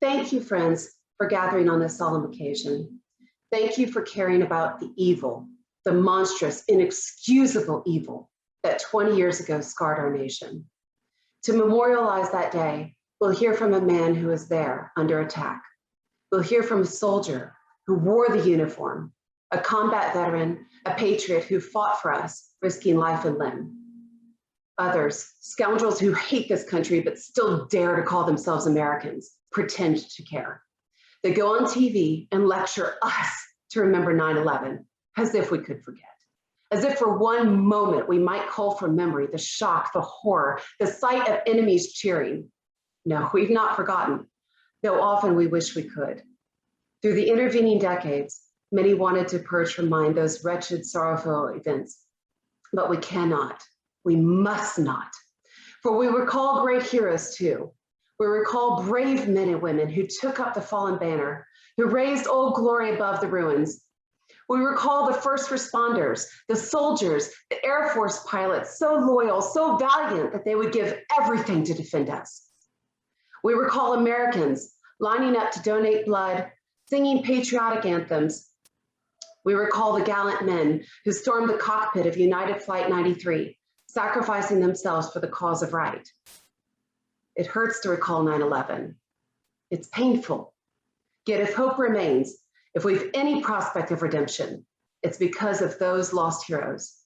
Thank you, friends, for gathering on this solemn occasion. Thank you for caring about the evil, the monstrous, inexcusable evil that 20 years ago scarred our nation. To memorialize that day, we'll hear from a man who was there under attack. We'll hear from a soldier who wore the uniform, a combat veteran, a patriot who fought for us, risking life and limb. Others, scoundrels who hate this country but still dare to call themselves Americans, pretend to care. They go on TV and lecture us to remember 9/11, as if we could forget. As if for one moment we might call from memory the shock, the horror, the sight of enemies cheering. No, we've not forgotten, though often we wish we could. Through the intervening decades, many wanted to purge from mind those wretched, sorrowful events, but we cannot, we must not. For we recall great heroes too. We recall brave men and women who took up the fallen banner, who raised Old Glory above the ruins. We recall the first responders, the soldiers, the Air Force pilots, so loyal, so valiant that they would give everything to defend us. We recall Americans lining up to donate blood, singing patriotic anthems. We recall the gallant men who stormed the cockpit of United Flight 93, sacrificing themselves for the cause of right. It hurts to recall 9/11. It's painful. Yet if hope remains, if we've any prospect of redemption, it's because of those lost heroes.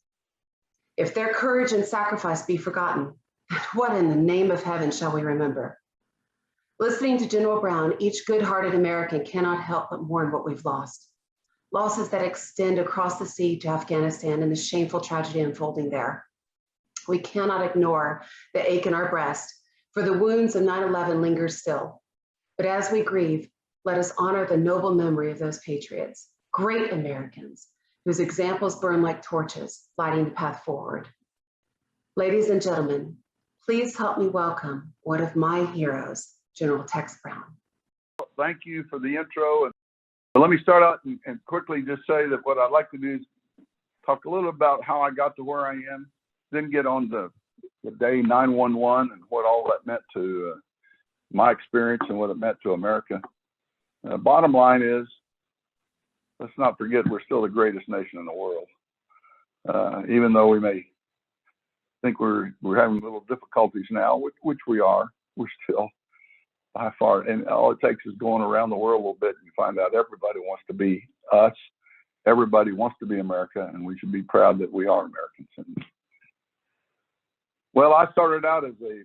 If their courage and sacrifice be forgotten, what in the name of heaven shall we remember? Listening to General Brown, each good-hearted American cannot help but mourn what we've lost. Losses that extend across the sea to Afghanistan and the shameful tragedy unfolding there. We cannot ignore the ache in our breast, for the wounds of 9/11 linger still. But as we grieve, let us honor the noble memory of those patriots, great Americans, whose examples burn like torches, lighting the path forward. Ladies and gentlemen, please help me welcome one of my heroes, General Tex Brown. Thank you for the intro. And let me start out and quickly just say that what I'd like to do is talk a little about how I got to where I am, then get on to the day 9/11 and what all that meant to my experience and what it meant to America. Bottom line is, let's not forget we're still the greatest nation in the world. Even though we may think we're having little difficulties now, which we are, we're still by far, and all it takes is going around the world a little bit and you find out everybody wants to be us, everybody wants to be America, and we should be proud that we are Americans. And, well, I started out as a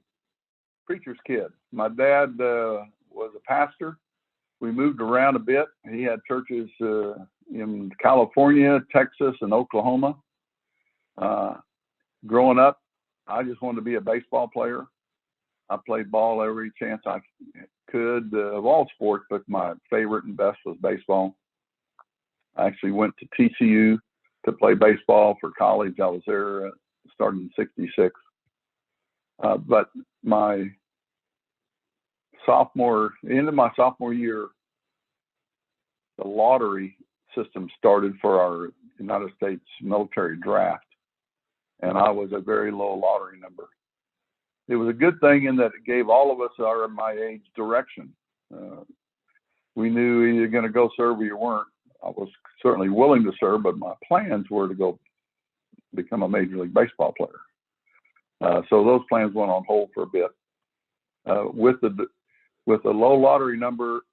preacher's kid. My dad was a pastor. We moved around a bit. He had churches in California, Texas, and Oklahoma. Growing up, I just wanted to be a baseball player. I played ball every chance I could of all sports, but my favorite and best was baseball. I actually went to TCU to play baseball for college. I was there starting in '66. But my end of my sophomore year, the lottery system started for our United States military draft, and I was a very low lottery number. It was a good thing in that it gave all of us my age direction. We knew you're going to go serve or you weren't. I was certainly willing to serve, but my plans were to go become a Major League Baseball player. So those plans went on hold for a bit. With the low lottery number,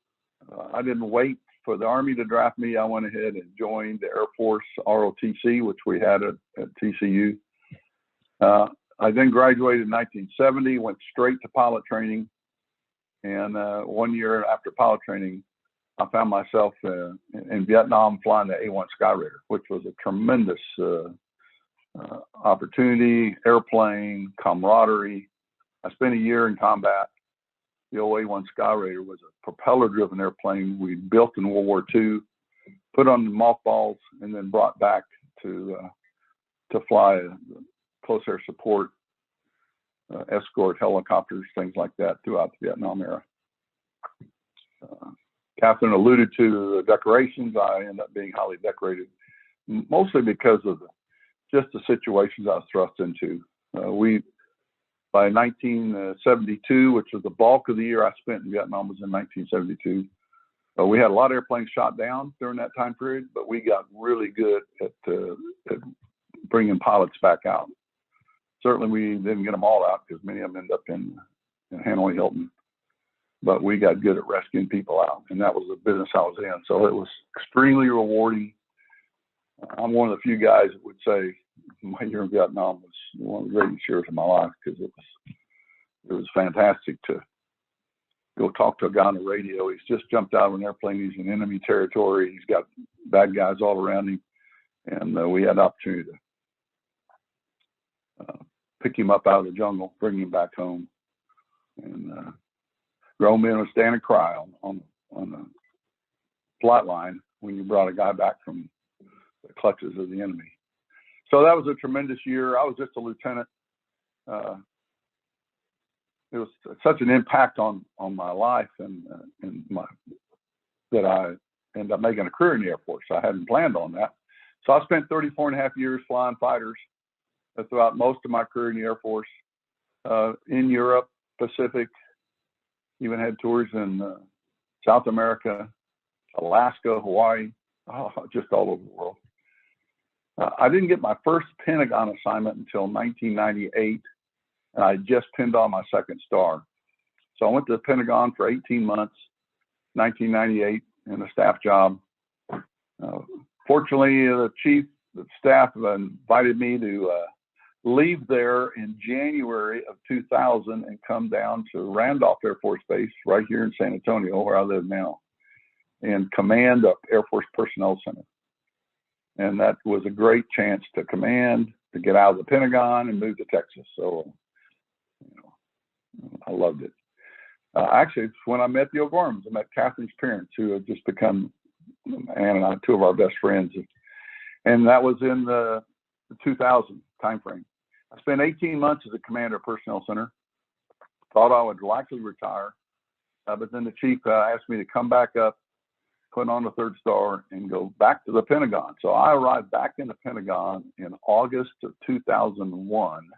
I didn't wait for the Army to draft me. I went ahead and joined the Air Force ROTC, which we had at TCU. I then graduated in 1970, went straight to pilot training. And 1 year after pilot training, I found myself in Vietnam flying the A-1 Skyraider, which was a tremendous opportunity, airplane, camaraderie. I spent a year in combat. The old A-1 Skyraider was a propeller-driven airplane we built in World War II, put on the mothballs, and then brought back to fly close air support, escort helicopters, things like that throughout the Vietnam era. Catherine alluded to the decorations. I ended up being highly decorated, mostly because of just the situations I was thrust into. by 1972, which was the bulk of the year I spent in Vietnam, was in 1972. We had a lot of airplanes shot down during that time period, but we got really good at bringing pilots back out. Certainly, we didn't get them all out because many of them ended up in Hanoi Hilton. But we got good at rescuing people out, and that was the business I was in. So it was extremely rewarding. I'm one of the few guys that would say my year in Vietnam was one of the greatest years of my life, because it was fantastic to go talk to a guy on the radio. He's just jumped out of an airplane. He's in enemy territory. He's got bad guys all around him, and we had the opportunity to pick him up out of the jungle, bring him back home, and grown men would stand and cry on the flight line when you brought a guy back from the clutches of the enemy. So that was a tremendous year. I was just a lieutenant. It was such an impact on my life and that I ended up making a career in the Air Force. I hadn't planned on that. So I spent 34 and a half years flying fighters throughout most of my career in the Air Force, in Europe, Pacific, even had tours in South America, Alaska, Hawaii, just all over the world. I didn't get my first Pentagon assignment until 1998, and I just pinned on my second star. So I went to the Pentagon for 18 months, 1998, in a staff job. Fortunately, the chief of staff invited me to leave there in January of 2000 and come down to Randolph Air Force Base right here in San Antonio, where I live now, and command the Air Force Personnel Center. And that was a great chance to command, to get out of the Pentagon and move to Texas. So, I loved it. Actually, it's when I met the O'Gormans. I met Catherine's parents, who had just become, Ann and I, two of our best friends. And that was in the 2000 timeframe. I spent 18 months as a commander of Personnel Center. Thought I would likely retire, but then the chief asked me to come back up, put on the third star, and go back to the Pentagon. So I arrived back in the Pentagon in August of 2001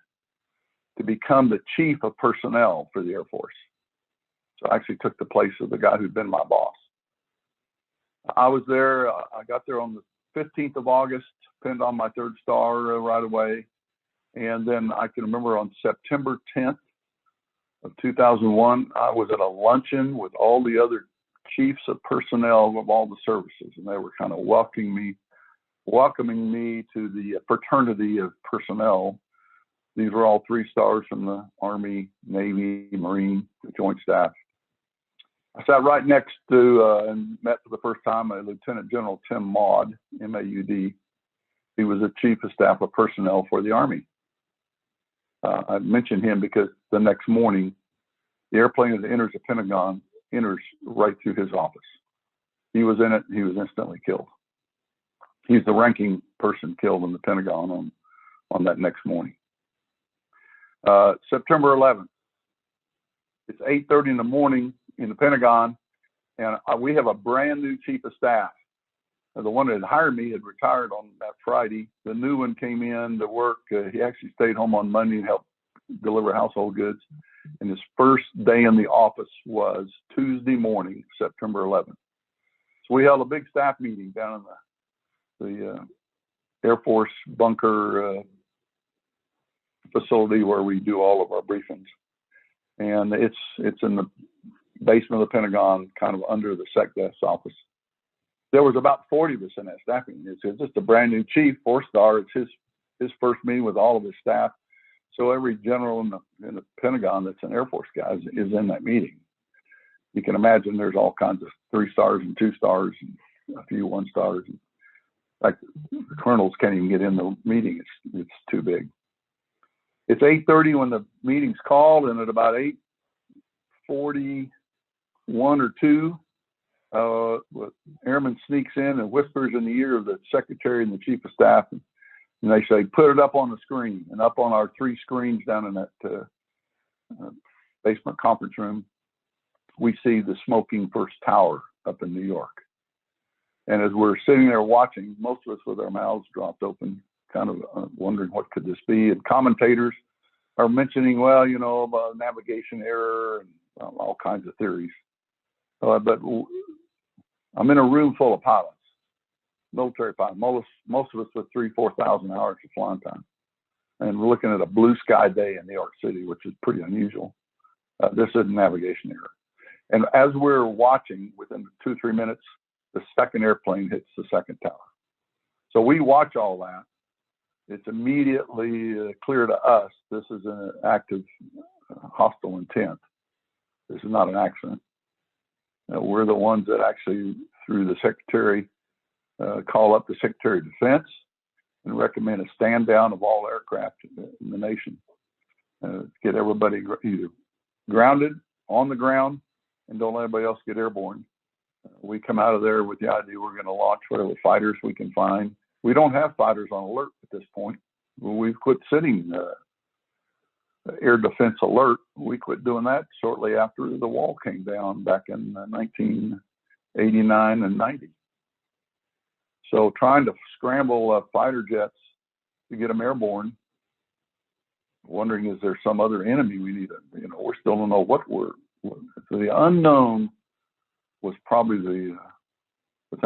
to become the chief of personnel for the Air Force. So I actually took the place of the guy who'd been my boss. I was there. I got there on the 15th of August, pinned on my third star right away. And then I can remember on September 10th of 2001, I was at a luncheon with all the other chiefs of personnel of all the services, and they were kind of welcoming me to the fraternity of personnel. These were all 3 stars from the Army, Navy, Marine, the Joint Staff. I sat right next to and met for the first time a Lieutenant General Tim Monde, M-A-U-D. He was the Chief of Staff of Personnel for the Army. I mentioned him because the next morning, the airplane that enters the Pentagon enters right through his office. He was in it. He was instantly killed. He's the ranking person killed in the Pentagon on that next morning. September 11th. It's 8:30 in the morning in the Pentagon, and we have a brand new chief of staff. The one that had hired me had retired on that Friday. The new one came in to work. He actually stayed home on Monday and helped deliver household goods. And his first day in the office was Tuesday morning, September 11th. So we held a big staff meeting down in the Air Force bunker facility where we do all of our briefings. And it's in the basement of the Pentagon, kind of under the SecDef's office. There was about 40 of us in that staff meeting. It's just a brand new chief, 4-star. It's his first meeting with all of his staff. So every general in the Pentagon that's an Air Force guy is in that meeting. You can imagine there's all kinds of 3 stars and 2 stars and a few 1 stars. Like the colonels can't even get in the meeting. It's too big. It's 8:30 when the meeting's called, and at about 8:41 or 2, airman sneaks in and whispers in the ear of the secretary and the chief of staff, and they say, "Put it up on the screen." And up on our 3 screens down in that basement conference room, we see the smoking first tower up in New York. And as we're sitting there watching, most of us with our mouths dropped open, kind of wondering what could this be. And commentators are mentioning, well, about navigation error and all kinds of theories. But I'm in a room full of pilots, military pilots, most of us with 3,000-4,000 hours of flying time. And we're looking at a blue sky day in New York City, which is pretty unusual. This is navigation error. And as we're watching, within 2-3 minutes, the second airplane hits the second tower. So we watch all that. It's immediately clear to us this is an active hostile intent. This is not an accident. We're the ones that actually, through the Secretary, call up the Secretary of Defense and recommend a stand down of all aircraft in the nation. Get everybody either grounded on the ground and don't let anybody else get airborne. We come out of there with the idea we're going to launch whatever fighters we can find. We don't have fighters on alert at this point. We've quit sitting air defense alert. We quit doing that shortly after the wall came down back in 1989 and 90. So trying to scramble fighter jets to get them airborne, wondering is there some other enemy we need to, we still don't know what we're. So the unknown was probably the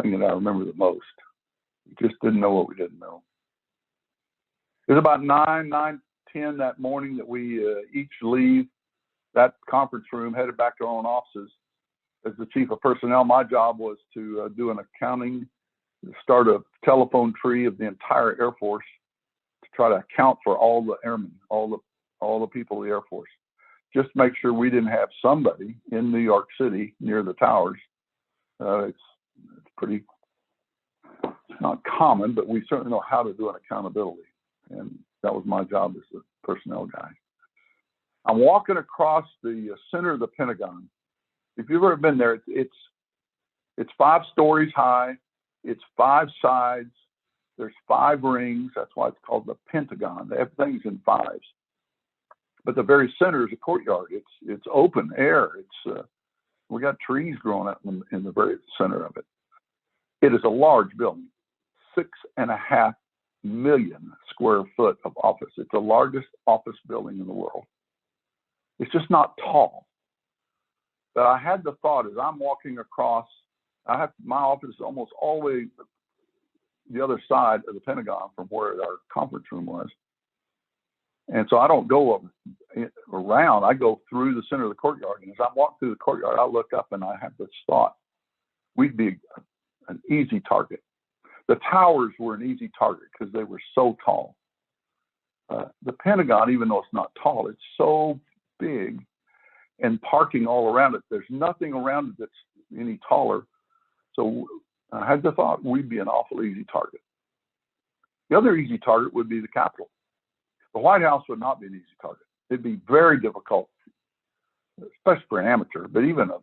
thing that I remember the most. We just didn't know what we didn't know. It was about 9:10 that morning that we each leave that conference room, headed back to our own offices. As the chief of personnel, my job was to do an accounting, start a telephone tree of the entire Air Force to try to account for all the airmen, all the people of the Air Force. Just make sure we didn't have somebody in New York City near the towers. It's pretty, it's not common, but we certainly know how to do an accountability. And that was my job as a personnel guy. I'm walking across the center of the Pentagon. If you've ever been there, it's 5 stories high. It's 5 sides. There's 5 rings. That's why it's called the Pentagon. Everything's in 5s. But the very center is a courtyard. It's open air. We got trees growing up in the very center of it. It is a large building, 6.5 million square foot of office. It's the largest office building in the world. It's just not tall. But I had the thought as I'm walking across, my office is almost all the way the other side of the Pentagon from where our conference room was. And so I don't go around, I go through the center of the courtyard. And as I'm walking through the courtyard, I look up and I have this thought, we'd be an easy target. The towers were an easy target because they were so tall. The Pentagon, even though it's not tall, it's so big, and parking all around it. There's nothing around it that's any taller. So I had the thought we'd be an awful easy target. The other easy target would be the Capitol. The White House would not be an easy target. It'd be very difficult, especially for an amateur, but even a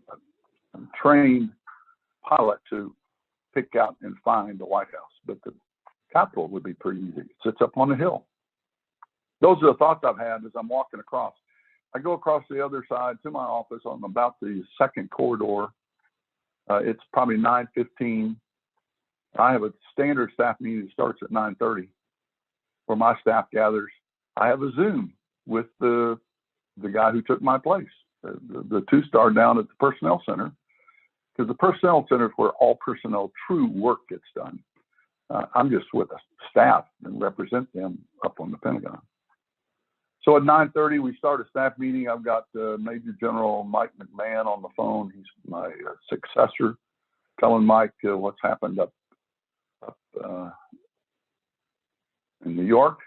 trained pilot to pick out and find the White House. But the Capitol would be pretty easy. It sits up on a hill. Those are the thoughts I've had as I'm walking across. I go across the other side to my office on about the second corridor. It's probably 9:15. I have a standard staff meeting that starts at 9:30 where my staff gathers. I have a Zoom with the guy who took my place, the 2-star down at the Personnel Center, because the Personnel Center is where all personnel true work gets done. I'm just with a staff and represent them up on the Pentagon. So at 9:30, we start a staff meeting. I've got Major General Mike McMahon on the phone. He's my successor, telling Mike what's happened up in New York,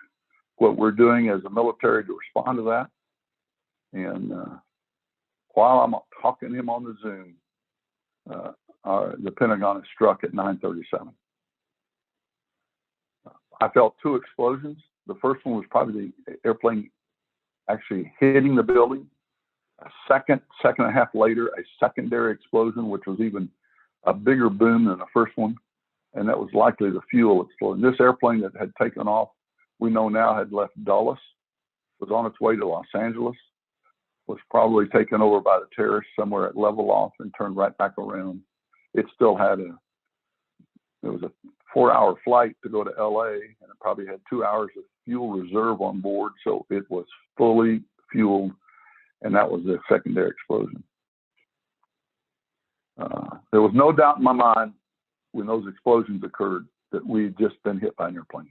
what we're doing as a military to respond to that. And while I'm talking to him on the Zoom, the Pentagon is struck at 9:37. I felt 2 explosions. The first one was probably the airplane actually hitting the building. A second and a half later, a secondary explosion, which was even a bigger boom than the first one. And that was likely the fuel explosion. This airplane that had taken off, we know now had left Dulles, was on its way to Los Angeles, was probably taken over by the terrorists somewhere at Level and turned right back around. It still had it was a 4-hour flight to go to LA, and it probably had 2 hours of fuel reserve on board, so it was fully fueled, and that was the secondary explosion. There was no doubt in my mind when those explosions occurred that we had just been hit by an airplane.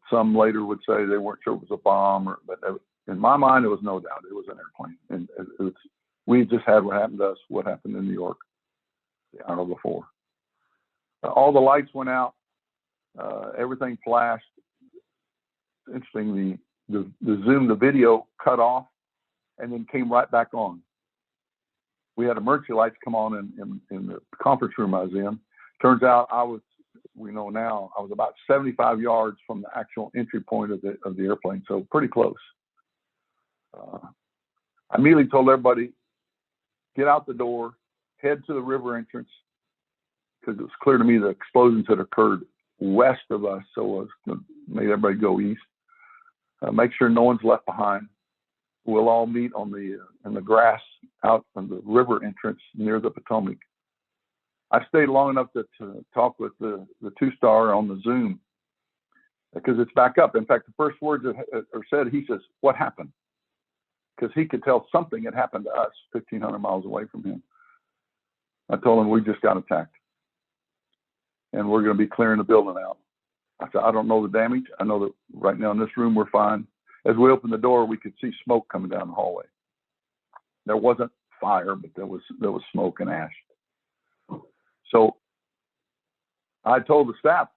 Some later would say they weren't sure it was a bomb, but in my mind, there was no doubt it was an airplane. And we just had what happened to us, what happened in New York the hour before. All the lights went out, everything flashed. Interesting, the Zoom, the video cut off and then came right back on. We had emergency lights come on in the conference room I was in. Turns out we know now, I was about 75 yards from the actual entry point of the airplane, so pretty close. I immediately told everybody, get out the door, head to the river entrance, because it was clear to me the explosions had occurred west of us, so it made everybody go east. Make sure no one's left behind. We'll all meet in the grass out on the river entrance near the Potomac. I stayed long enough to talk with the two-star on the Zoom because it's back up. In fact, the first words that are said, he says, "What happened?" Because he could tell something had happened to us 1,500 miles away from him. I told him we just got attacked and we're going to be clearing the building out. I said, I don't know the damage. I know that right now in this room we're fine. As we opened the door, we could see smoke coming down the hallway. There wasn't fire, but there was smoke and ash. So I told the staff,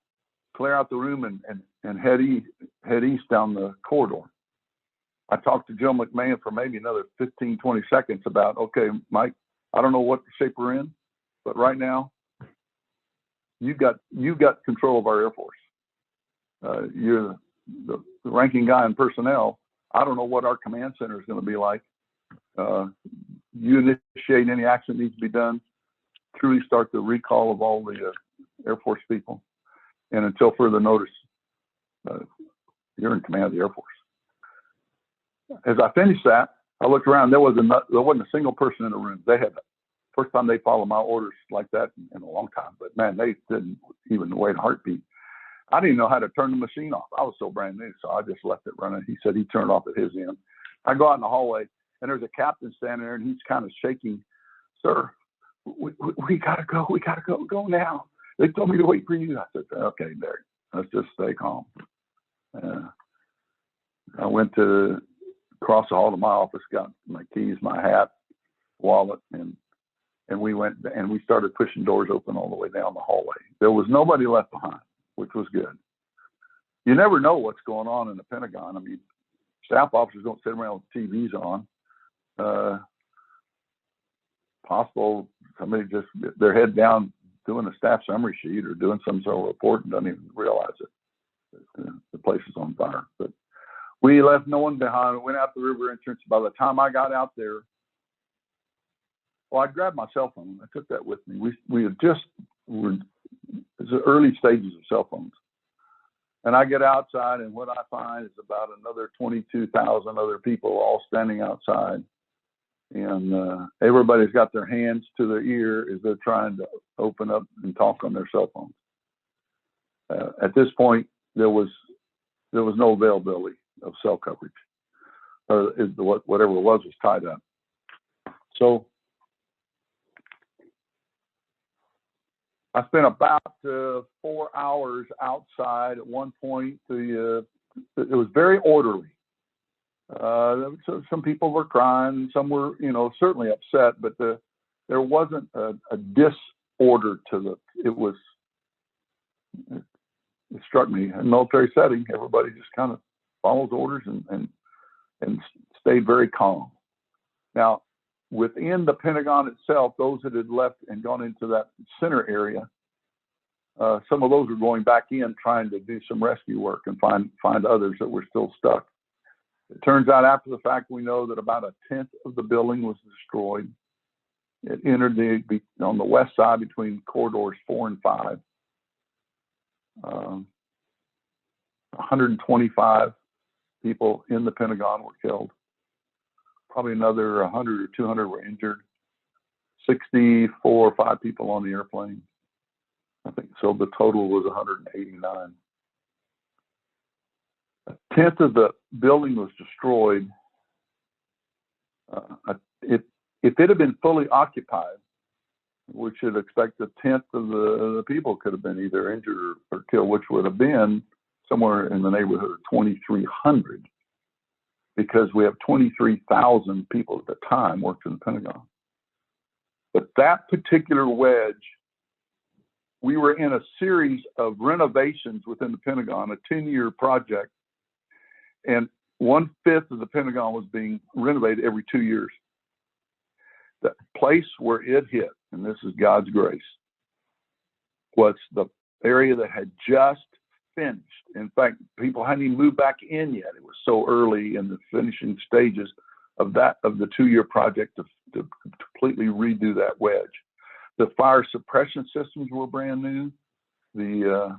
clear out the room and head east down the corridor. I talked to Joe McMahon for maybe another 15, 20 seconds about, okay, Mike, I don't know what shape we're in, but right now you've got control of our Air Force. You're the ranking guy in personnel. I don't know what our command center is going to be like. You initiate any action that needs to be done. Truly start the recall of all the Air Force people. And until further notice, you're in command of the Air Force. As I finished that, I looked around. There wasn't a single person in the room. They had first time they followed my orders like that in a long time. But man, they didn't even wait a heartbeat. I didn't know how to turn the machine off. I was so brand new, so I just left it running. He said he turned off at his end. I go out in the hallway, and there's a captain standing there, and he's kind of shaking. Sir, we gotta go. We gotta go now. They told me to wait for you. I said, okay, Derek, let's just stay calm. I went to across the hall to my office, got my keys, my hat, wallet, and we went and we started pushing doors open all the way down the hallway. There was nobody left behind, which was good. You never know what's going on in the Pentagon. I mean, staff officers don't sit around with TVs on. Possible somebody just their head down doing a staff summary sheet or doing some sort of report and doesn't even realize it. The place is on fire. But we left no one behind. We went out the river entrance. By the time I got out there, well, I grabbed my cell phone. I took that with me. We had just were the early stages of cell phones. And I get outside, and what I find is about another 22,000 other people all standing outside. And everybody's got their hands to their ear as they're trying to open up and talk on their cell phones. At this point, there was no availability of cell coverage. Whatever it was tied up. So I spent about 4 hours outside. At one point, it was very orderly. So some people were crying, some were, certainly upset, but there wasn't a disorder to it struck me. In a military setting, everybody just kind of follows orders and stayed very calm. Now, within the Pentagon itself, those that had left and gone into that center area, some of those were going back in trying to do some rescue work and find others that were still stuck. It turns out after the fact, we know that about 1/10 of the building was destroyed. It entered on the west side between corridors 4 and 5. 125 people in the Pentagon were killed. Probably another 100 or 200 were injured. 64 or 5 people on the airplane. I think so. The total was 189. tenth of the building was destroyed. If it had been fully occupied, we should expect a tenth of the people could have been either injured or killed, which would have been somewhere in the neighborhood of 2,300, because we have 23,000 people at the time worked in the Pentagon. But that particular wedge, we were in a series of renovations within the Pentagon, a 10-year project, and 1/5 of the Pentagon was being renovated every 2 years. The place where it hit, and this is God's grace, was the area that had just finished. In fact, people hadn't even moved back in yet. It was so early in the finishing stages of the 2-year project to completely redo that wedge. The fire suppression systems were brand new. The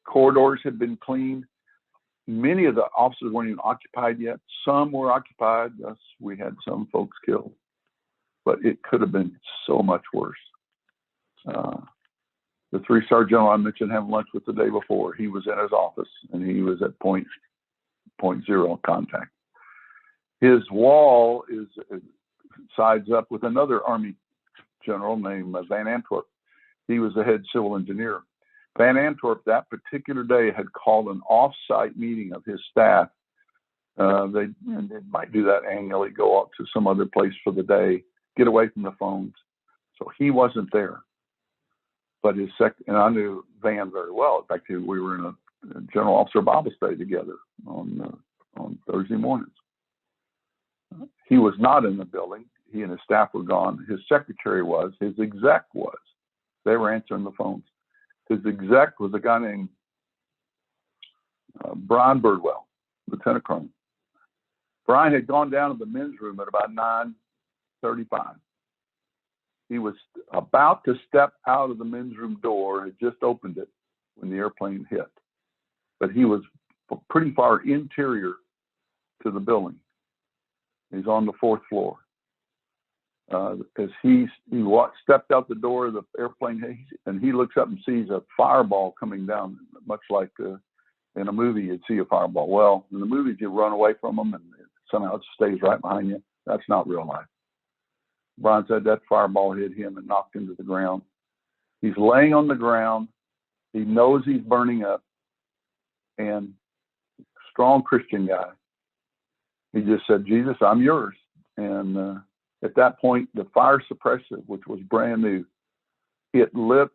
corridors had been cleaned. Many of the offices weren't even occupied yet. Some were occupied. Yes, we had some folks killed, but it could have been so much worse. The 3-star general I mentioned having lunch with the day before, he was in his office and he was at point 0 contact. His wall sides up with another Army general named Van Antwerp. He was the head civil engineer. Van Antwerp that particular day had called an off-site meeting of his staff. They might do that annually, go out to some other place for the day, get away from the phones. So he wasn't there. But and I knew Van very well. In fact, we were in a general officer Bible study together on Thursday mornings. He was not in the building. He and his staff were gone. His secretary was. His exec was. They were answering the phones. His exec was a guy named Brian Birdwell, Lieutenant Colonel. Brian had gone down to the men's room at about 9:35. He was about to step out of the men's room door, had just opened it when the airplane hit. But he was pretty far interior to the building. He's on the 4th floor. As he stepped out the door of the airplane, and he looks up and sees a fireball coming down, much like in a movie you'd see a fireball. Well, in the movies you run away from them and somehow it stays right behind you. That's not real life. Brian said that fireball hit him and knocked him to the ground. He's laying on the ground. He knows he's burning up, and strong Christian guy. He just said, "Jesus, I'm yours." And at that point, the fire suppressor, which was brand new, it lit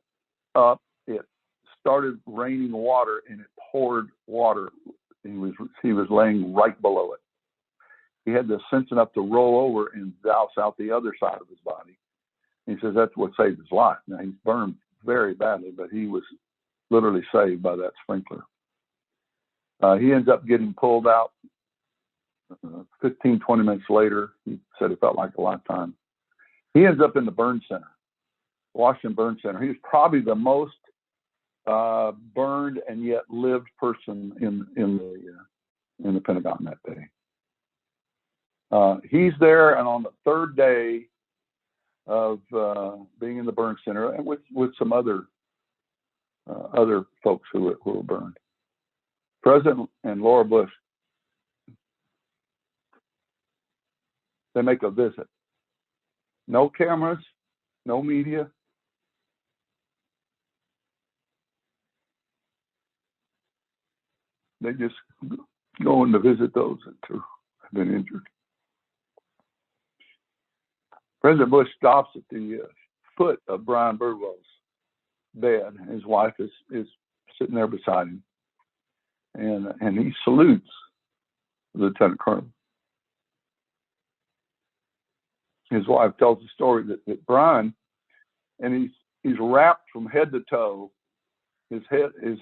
up. It started raining water, and it poured water. He was laying right below it. He had the sense enough to roll over and douse out the other side of his body. He says that's what saved his life. Now, he's burned very badly, but he was literally saved by that sprinkler. He ends up getting pulled out 15, 20 minutes later. He said it felt like a lifetime. He ends up in the burn center, Washington Burn Center. He was probably the most burned and yet lived person in the Pentagon that day. He's there, and on the 3rd day of being in the burn center, and with some other folks who were burned, President and Laura Bush, they make a visit. No cameras, no media. They just go in to visit those that have been injured. President Bush stops at the foot of Brian Birdwell's bed. His wife is sitting there beside him, and he salutes the Lieutenant Colonel. His wife tells the story that Brian, and he's wrapped from head to toe. His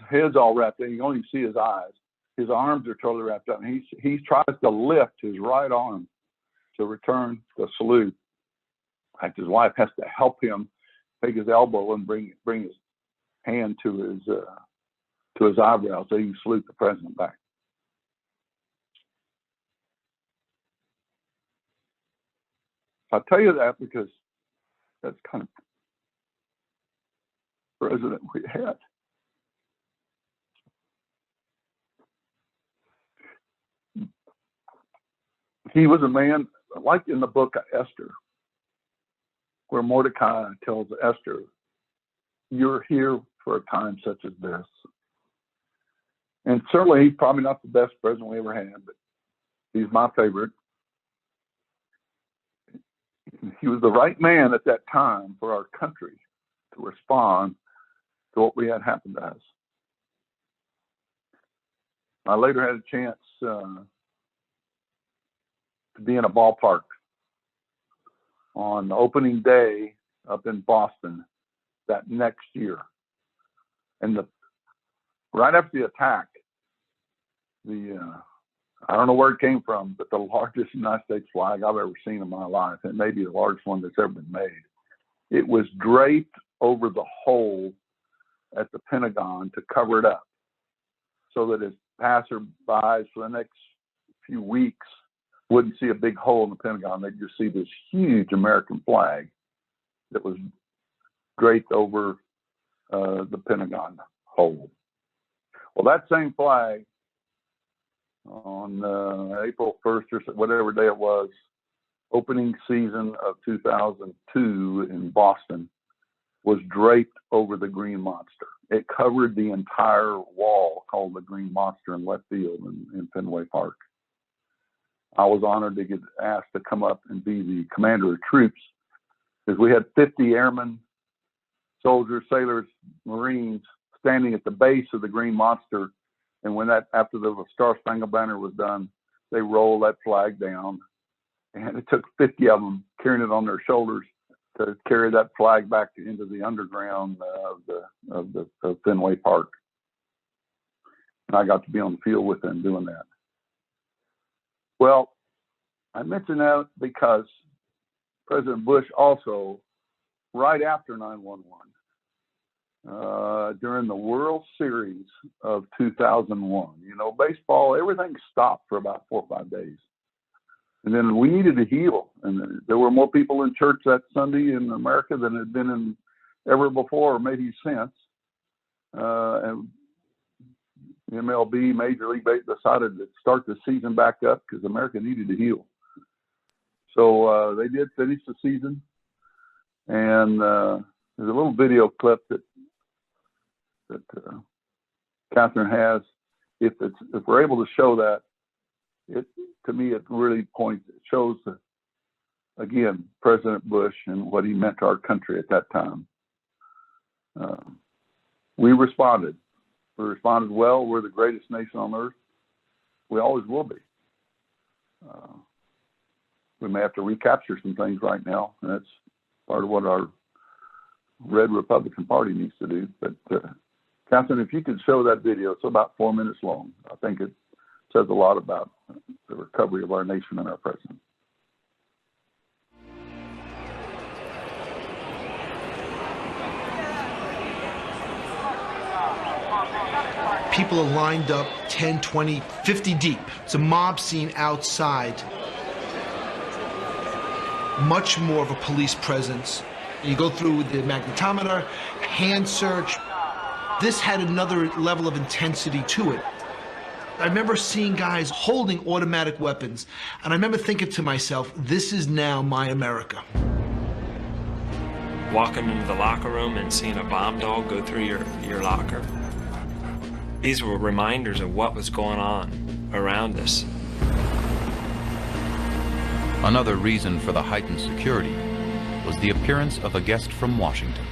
head's all wrapped in. You can only see his eyes. His arms are totally wrapped up. And he tries to lift his right arm to return the salute. In fact, his wife has to help him take his elbow and bring his hand to his eyebrow so he can salute the president back. I tell you that because that's kind of president we had. He was a man, like in the book of Esther, where Mordecai tells Esther, you're here for a time such as this. And certainly he's probably not the best president we ever had, but he's my favorite. He was the right man at that time for our country to respond to what we had happen to us. I later had a chance to be in a ballpark on opening day up in Boston that next year. And right after the attack, I don't know where it came from, but the largest United States flag I've ever seen in my life, and maybe the largest one that's ever been made, it was draped over the hole at the Pentagon to cover it up, so that as passerbys for the next few weeks wouldn't see a big hole in the Pentagon. They'd just see this huge American flag that was draped over the Pentagon hole. Well, that same flag on April 1st or whatever day it was, opening season of 2002 in Boston, was draped over the Green Monster. It covered the entire wall called the Green Monster in left field in Fenway Park. I was honored to get asked to come up and be the commander of troops, because we had 50 airmen, soldiers, sailors, Marines standing at the base of the Green Monster. And when after the Star Spangled Banner was done, they rolled that flag down, and it took 50 of them carrying it on their shoulders to carry that flag back into the underground of Fenway Park. And I got to be on the field with them doing that. Well, I mention that because President Bush also, right after 9/11, during the World Series of 2001, baseball, everything stopped for about 4 or 5 days. And then we needed to heal. And there were more people in church that Sunday in America than had been ever before, or maybe since. And MLB, Major League Baseball, decided to start the season back up because America needed to heal. So they did finish the season. And there's a little video clip that Catherine has. If we're able to show that, to me, it really shows, again, President Bush and what he meant to our country at that time. We responded. We responded well. We're the greatest nation on earth. We always will be. We may have to recapture some things right now, and that's part of what our Red Republican Party needs to do. But Catherine, if you could show that video, it's about 4 minutes long. I think it says a lot about the recovery of our nation and our president. People are lined up 10, 20, 50 deep. It's a mob scene outside. Much more of a police presence. You go through the magnetometer, hand search. This had another level of intensity to it. I remember seeing guys holding automatic weapons, and I remember thinking to myself, this is now my America. Walking into the locker room and seeing a bomb dog go through your locker. These were reminders of what was going on around us. Another reason for the heightened security was the appearance of a guest from Washington.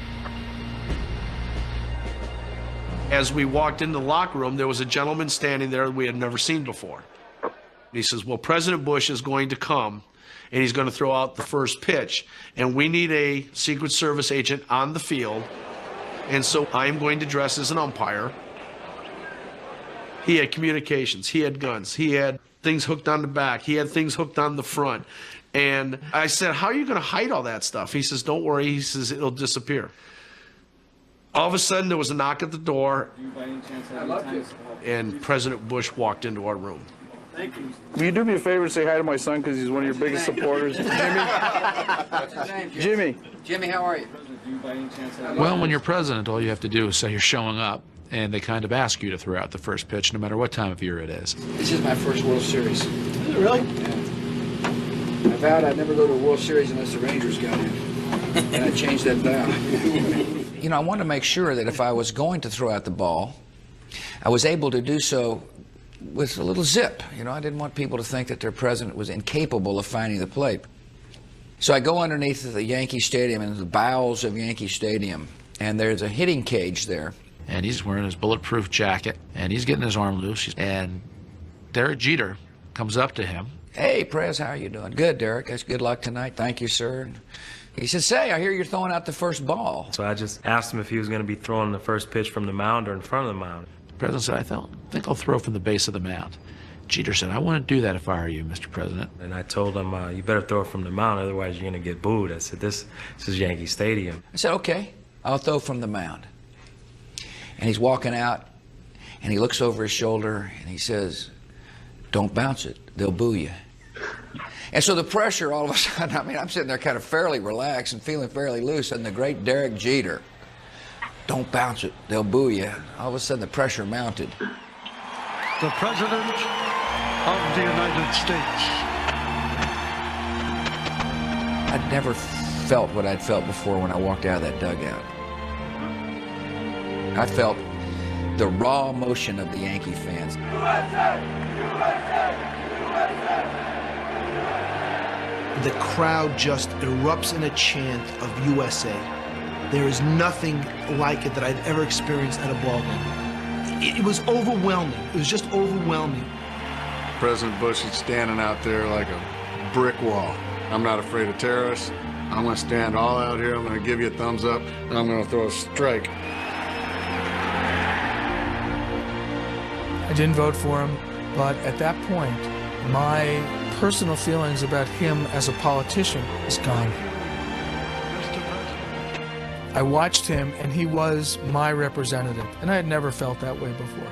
As we walked into the locker room, there was a gentleman standing there we had never seen before. He says, well, President Bush is going to come, and he's going to throw out the first pitch, and we need a Secret Service agent on the field, and so I am going to dress as an umpire. He had communications, he had guns, he had things hooked on the back, he had things hooked on the front. And I said, how are you going to hide all that stuff? He says, don't worry, he says, it'll disappear. All of a sudden, there was a knock at the door, and President Bush walked into our room. Thank you. Will you do me a favor and say hi to my son, because he's one of your biggest supporters? Jimmy? What's his name? Jimmy. Jimmy, how are you? Well, when you're president, all you have to do is say you're showing up, and they kind of ask you to throw out the first pitch, no matter what time of year it is. This is my first World Series. Is it really? Yeah. vowed I'd never go to a World Series unless the Rangers got in. And I changed that vow. You know, I wanted to make sure that if I was going to throw out the ball, I was able to do so with a little zip. You know, I didn't want people to think that their president was incapable of finding the plate. So I go underneath the Yankee Stadium, in the bowels of Yankee Stadium, and there's a hitting cage there. And he's wearing his bulletproof jacket, and he's getting his arm loose. And Derek Jeter comes up to him. Hey, Prez, how are you doing? Good, Derek. That's good luck tonight. Thank you, sir. He said, say, I hear you're throwing out the first ball. So I just asked him if he was going to be throwing the first pitch from the mound or in front of the mound. The president said, I think I'll throw from the base of the mound. Jeter said, I wouldn't do that if I were you, Mr. President. And I told him, you better throw it from the mound, otherwise you're going to get booed. I said, this is Yankee Stadium. I said, okay, I'll throw from the mound. And he's walking out, and he looks over his shoulder, and he says, don't bounce it, they'll boo you. And so the pressure, all of a sudden, I mean, I'm sitting there kind of fairly relaxed and feeling fairly loose, and the great Derek Jeter, don't bounce it, they'll boo you. All of a sudden, the pressure mounted. The President of the United States. I'd never felt what I'd felt before when I walked out of that dugout. I felt the raw emotion of the Yankee fans. USA! USA! USA! The crowd just erupts in a chant of USA. There is nothing like it that I've ever experienced at a ball game. It was overwhelming. It was just overwhelming. President Bush is standing out there like a brick wall. I'm not afraid of terrorists. I'm going to stand all out here. I'm going to give you a thumbs up, and I'm going to throw a strike. I didn't vote for him, but at that point, my personal feelings about him as a politician is gone. I watched him, and he was my representative, and I had never felt that way before.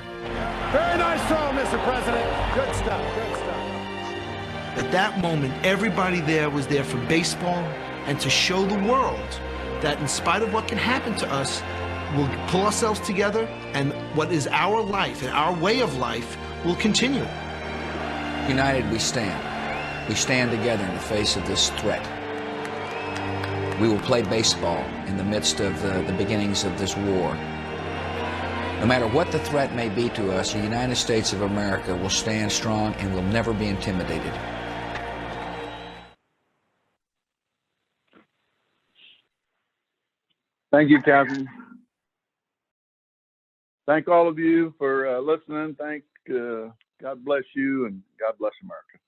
Very nice throw, Mr. President. Good stuff, good stuff. At that moment, everybody there was there for baseball and to show the world that in spite of what can happen to us, we'll pull ourselves together, and what is our life and our way of life will continue. United we stand. We stand together in the face of this threat. We will play baseball in the midst of the beginnings of this war. No matter what the threat may be to us, the United States of America will stand strong and will never be intimidated. Thank you, Catherine. Thank all of you for listening. God bless you, and God bless America.